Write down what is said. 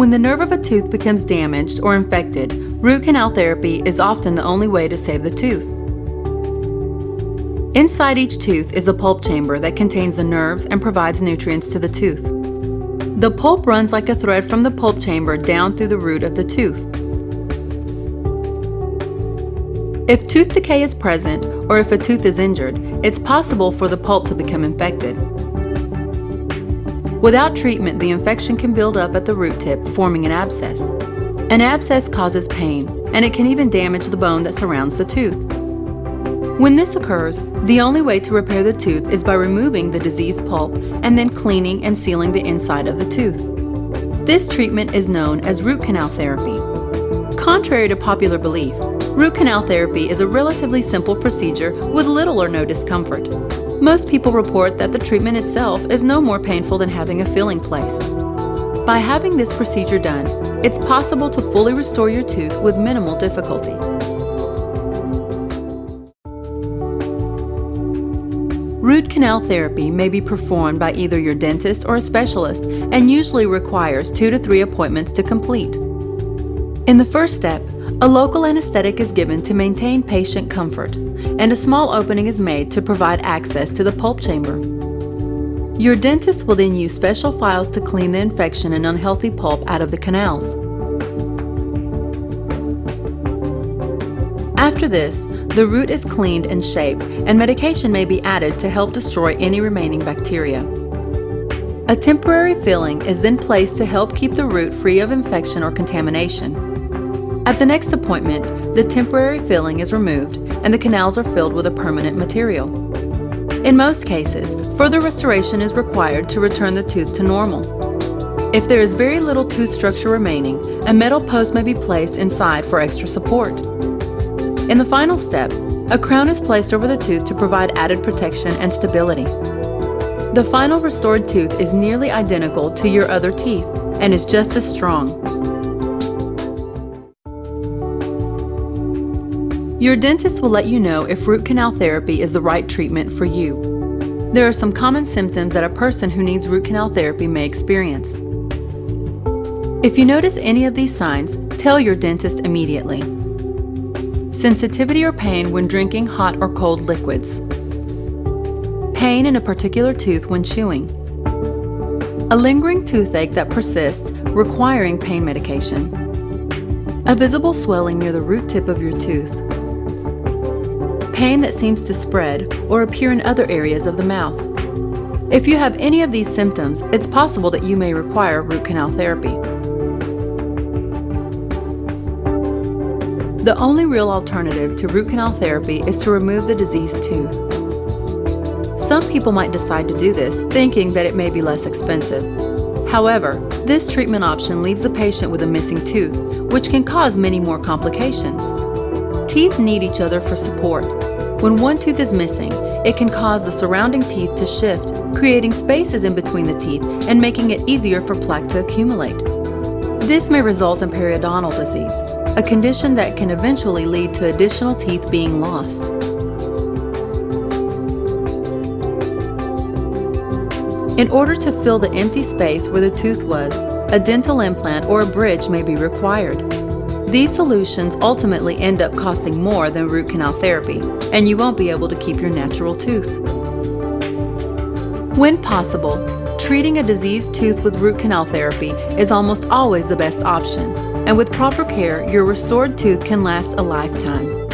When the nerve of a tooth becomes damaged or infected, root canal therapy is often the only way to save the tooth. Inside each tooth is a pulp chamber that contains the nerves and provides nutrients to the tooth. The pulp runs like a thread from the pulp chamber down through the root of the tooth. If tooth decay is present or if a tooth is injured, it's possible for the pulp to become infected. Without treatment, the infection can build up at the root tip, forming an abscess. An abscess causes pain, and it can even damage the bone that surrounds the tooth. When this occurs, the only way to repair the tooth is by removing the diseased pulp and then cleaning and sealing the inside of the tooth. This treatment is known as root canal therapy. Contrary to popular belief, root canal therapy is a relatively simple procedure with little or no discomfort. Most people report that the treatment itself is no more painful than having a filling placed. By having this procedure done, it's possible to fully restore your tooth with minimal difficulty. Root canal therapy may be performed by either your dentist or a specialist and usually requires 2 to 3 appointments to complete. In the first step, a local anesthetic is given to maintain patient comfort, and a small opening is made to provide access to the pulp chamber. Your dentist will then use special files to clean the infection and unhealthy pulp out of the canals. After this, the root is cleaned and shaped, and medication may be added to help destroy any remaining bacteria. A temporary filling is then placed to help keep the root free of infection or contamination. At the next appointment, the temporary filling is removed and the canals are filled with a permanent material. In most cases, further restoration is required to return the tooth to normal. If there is very little tooth structure remaining, a metal post may be placed inside for extra support. In the final step, a crown is placed over the tooth to provide added protection and stability. The final restored tooth is nearly identical to your other teeth and is just as strong. Your dentist will let you know if root canal therapy is the right treatment for you. There are some common symptoms that a person who needs root canal therapy may experience. If you notice any of these signs, tell your dentist immediately. Sensitivity or pain when drinking hot or cold liquids. Pain in a particular tooth when chewing. A lingering toothache that persists, requiring pain medication. A visible swelling near the root tip of your tooth. Pain that seems to spread or appear in other areas of the mouth. If you have any of these symptoms, it's possible that you may require root canal therapy. The only real alternative to root canal therapy is to remove the diseased tooth. Some people might decide to do this, thinking that it may be less expensive. However, this treatment option leaves the patient with a missing tooth, which can cause many more complications. Teeth need each other for support. When one tooth is missing, it can cause the surrounding teeth to shift, creating spaces in between the teeth and making it easier for plaque to accumulate. This may result in periodontal disease, a condition that can eventually lead to additional teeth being lost. In order to fill the empty space where the tooth was, a dental implant or a bridge may be required. These solutions ultimately end up costing more than root canal therapy, and you won't be able to keep your natural tooth. When possible, treating a diseased tooth with root canal therapy is almost always the best option, and with proper care, your restored tooth can last a lifetime.